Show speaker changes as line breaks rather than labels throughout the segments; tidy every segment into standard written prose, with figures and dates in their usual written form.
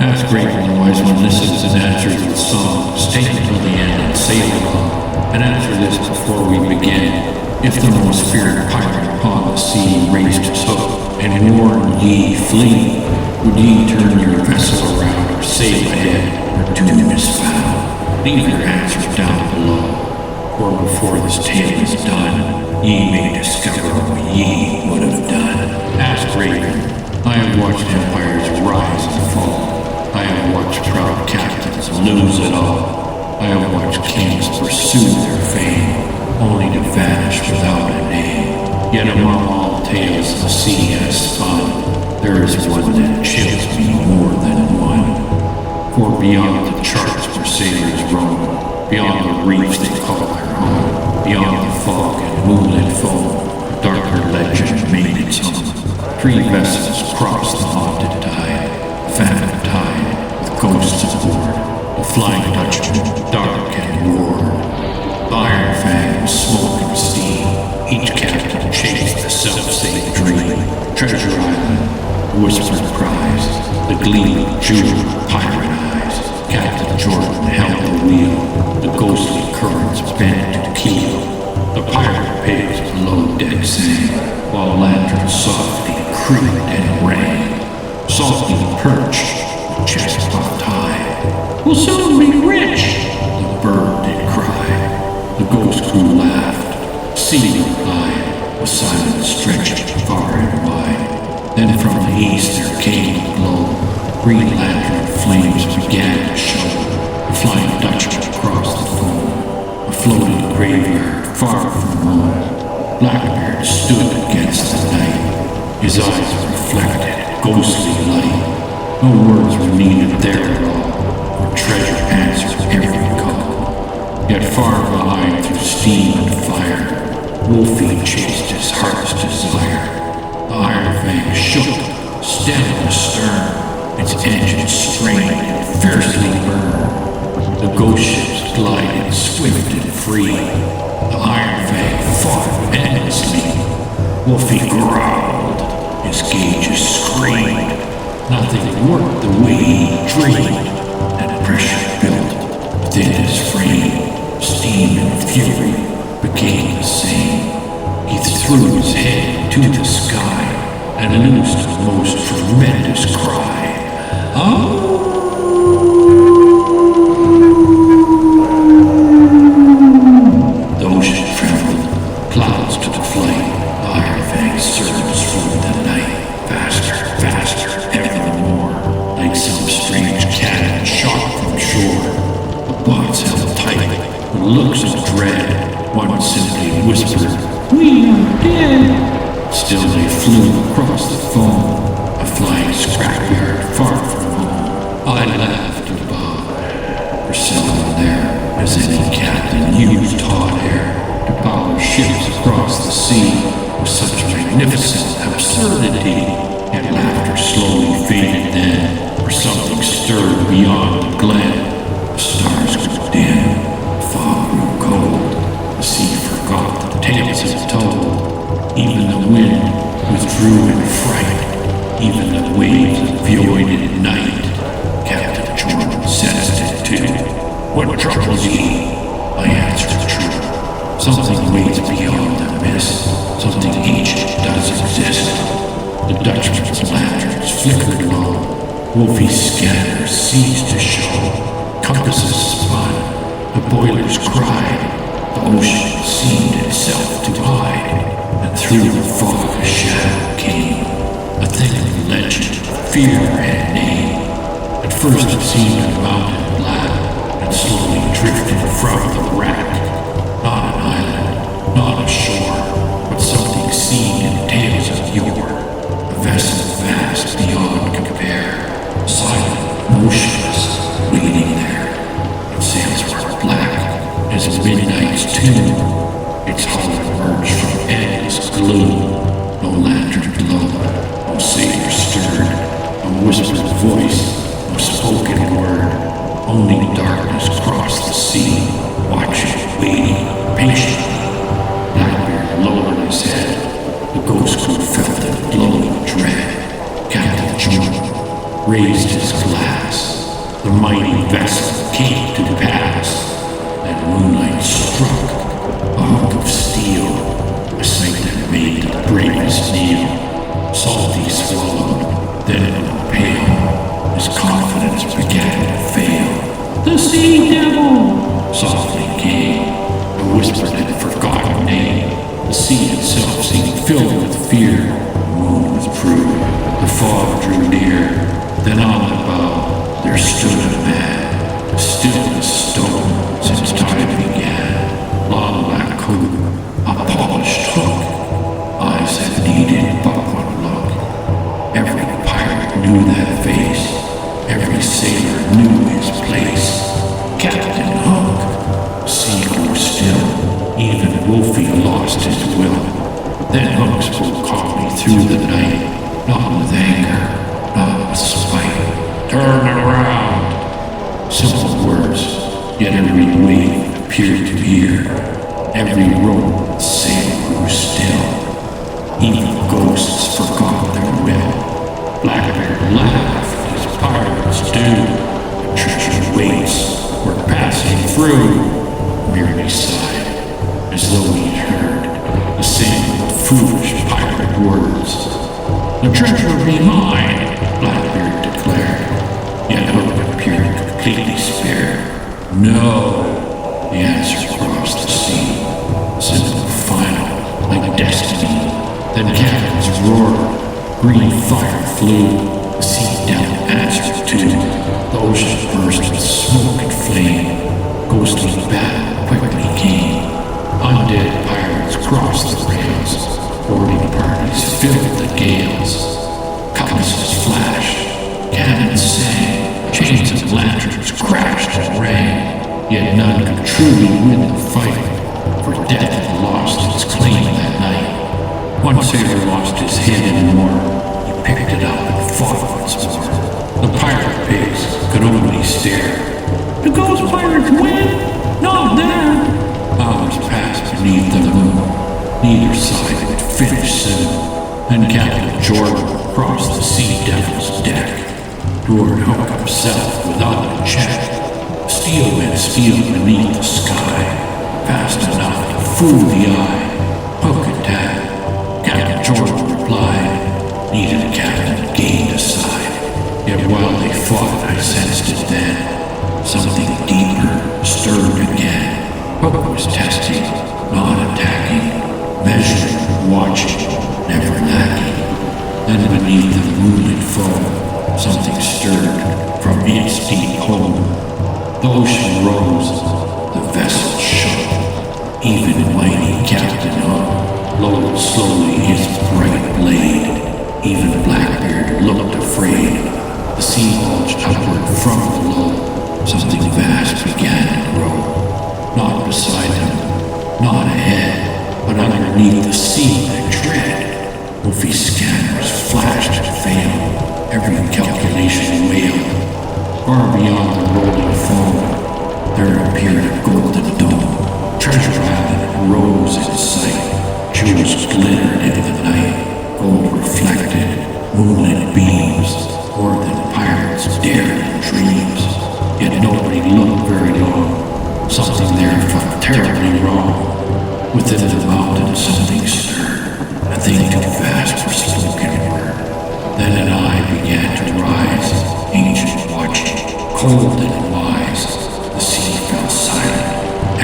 Ask Raven the wise one listens and answers with song. Stay until the end and say along. And answer this before we begin. If the most feared pirate upon the sea raised his hook, and warned ye flee, would ye turn your vessel around or sail ahead, or doom is found? Leave your answers down below, or before this tale is done, ye may discover what ye would have done. Ask Raven. I have watched empires rise and fall. I have watched proud captains lose it all. I have watched kings pursue their fame, only to vanish without a name. Yet among all tales the sea has spun, there is one that chills me more than one. For beyond the charts where sailors roam, beyond the reefs they call their home, beyond the fog and moonlit foam, a darker legend made its home. 3 vessels crossed the haunted tide, a phantom tide with ghosts aboard, the Flying Dutchman, dark and worn. The Iron Fang was smoke and steam, each captain chased the self-same dream. Treasure Island, the whispered prize, the gleaming jewel of pirate eyes. Captain Jordan held the wheel, the ghostly currents bent to keel. The pirate pigs below deck sang, while lanterns softly creaked and rang. Salty perch, with chest puffed high, we'll soon be rich, the bird did cry. The ghost crew laughed, sea replied, with silence stretched far and wide. Then from the east there came a glow, green lantern flames began to show. The Flying Dutchman across the foam, a floating graveyard far from home. Blackbeard stood against the night, his eyes reflected ghostly light. No words were needed there at all, for treasure answered every call. Yet far behind through steam and fire, Wolfie chased his heart's desire. The Iron Fang shook, stem to stern, its engines strained and fiercely burned. The ghost ships glided swift and free. The Iron Fang fought endlessly. Wolfie growled, his gauges screamed. Nothing worked the way he dreamed, and pressure built within his frame. Steam and fury became the same. He threw his head to the sky and loosed a most tremendous cry. Oh! The ocean trembled, clouds took flight. The Iron Fang surged through the night, faster, faster, evermore, like some strange cannon shot from shore. The bonds held tight, with looks of dread. One simply whispered, "We are dead." Still they flew across the foam, a flying scrapyard far from home. I laughed above, for seldom there has any captain used hot air to power ships across the sea with such magnificent absurdity. Yet laughter slowly faded then, for something stirred beyond the glen. The stars grew dim, the fog grew cold, the sea forgot the tales it told. Even the wind withdrew in fright, even the waves of voided night. Captain Jordan sensed it too. What troubles ye? I answered true. Something waits beyond the mist, something ancient does exist. The Dutchman's lanterns flickered low, Wolfie's scanners ceased to show. Compasses spun, the boilers cried, the ocean seemed itself to hide. And through the fog a shadow came, a thing of legend, fear and name. At first it seemed a mountain black, and slowly drifted from the wrack. Not an island, not a shore, but something seen in tales of yore. A vessel vast beyond compare, silent, motionless, waiting there. Its sails were black as midnight's tomb. Its hull emerged from endless gloom. No lantern glowed, no sailor stirred, no whispered voice, no spoken word. Only darkness crossed the sea, watching, waiting, patiently. Blackbeard lowered his head. The ghost crew felt a glow of dread. Captain Jordan raised his glass. the mighty vessel came to pass, and moonlight struck a hook of steel, a sight that made the bravest kneel. Salty swallowed, then pale, his confidence began to fail. "The sea devil!" softly came, a whispered and forgotten name. The sea itself seemed filled with fear. The moon withdrew, the fog drew near. Then on the bow there stood a man, still as stone since time began. Long black coat, a polished hook, eyes that needed but one look. Every pirate knew that face, every sailor knew his place. Captain Hook. Sea grew still, even Wolfie lost his will. Then Hook spoke calmly through the night, not with anger, not with spite. "Turn around!" Simple words, yet every wave appeared to hear. Every rope and sail grew still. Even ghosts forgot their will. Blackbeard laughed as pirates do. Treasure waits were passing through. Merely sighed, as though he heard the same foolish pirate words. "The treasure be mine," Blackbeard declared. Yet Hook appeared completely spared. "No," the answer crossed the sea, simple, final, like destiny. Then cannons roared, green fire flew. The sea devil answered too. The ocean burst with smoke and flame. Ghostly battle quickly came. Undead pirates crossed the rails. Boarding parties filled the gales. Cutlasses flashed, cannons sang, chains of lanterns crashed and rang. Yet none could truly win the fight, for death had lost its claim that night. One sailor lost his head in war. He picked it up and fought once more. The pirate pigs could only stare. "Do ghost pirates win? Not there!" Hours passed beneath the moon. Neither side would finish soon. Then Captain Jordan crossed the sea devil's deck. Lord Hook himself without a check. Steel met steel beneath the sky, fast enough to fool the eye. Hook attacked. Captain Jordan replied. Neither captain gained a side. Yet while they fought, I sensed it then. Something deeper stirred again. Hook was testing, not attacking, measuring, watching, never lacking. Then beneath the moonlit foam, something stirred from its deep home. The ocean rose, the vessel shook. Even mighty Captain Hook lowered slowly his bright blade. Even Blackbeard looked afraid. The sea bulged upward from below. Something vast began to grow. Not beside them, not ahead, but underneath the sea that tread. Wolfie scanners flashed and failed. Every calculation wailed. Far beyond the rolling foam, there appeared a golden dome. Treasure Island rose in sight. Jewels glittered in the night. Gold reflected, moonlit beams, more than pirates dared in dreams. Yet nobody looked very long. Something there felt terribly wrong. Within the mountain something stirred, a thing too vast for spoken word. Then an eye began to rise, ancient watching, cold and wise. The sea fell silent,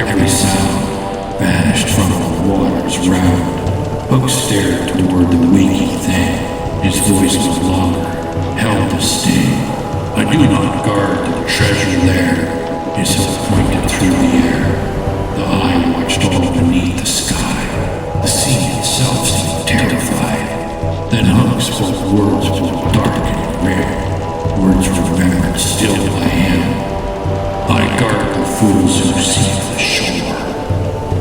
every sound vanished from the waters round. Hook stared toward the waking thing, his voice no longer held the sting. "I do not guard the treasure there," his hook pointed through the air. The eye watched all beneath the sky. The sea itself seemed terrified. Then Hook spoke words both dark and rare, words remembered still by him. "I guard the fools who seek the shore."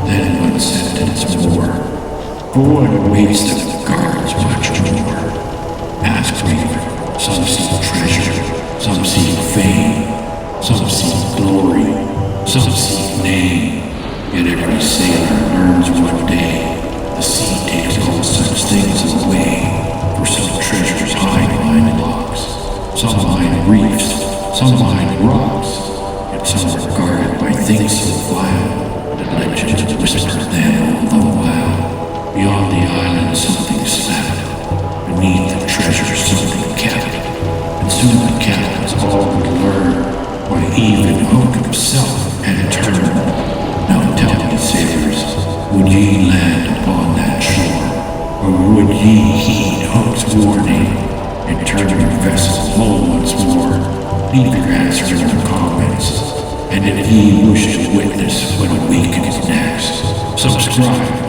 Then one sentence more. "For what awaits them the guards much more. Ask Raven, some seek treasure, some seek fame, some seek glory, some seek name. Yet every sailor learns one day the sea takes all such things away. For some treasures hide behind locks, some behind reefs, some behind rocks, yet some are guarded by things so vile that legends whisper them all the while. Beyond the island something slept, beneath the treasure something kept, and soon the captains all would learn why even Hook himself had turned. Now tell me, sailors, would ye land upon that shore, or would ye heed Hook's warning and turn your vessel home once more? Leave your answer in the comments, and if ye wish to witness what awakens next, subscribe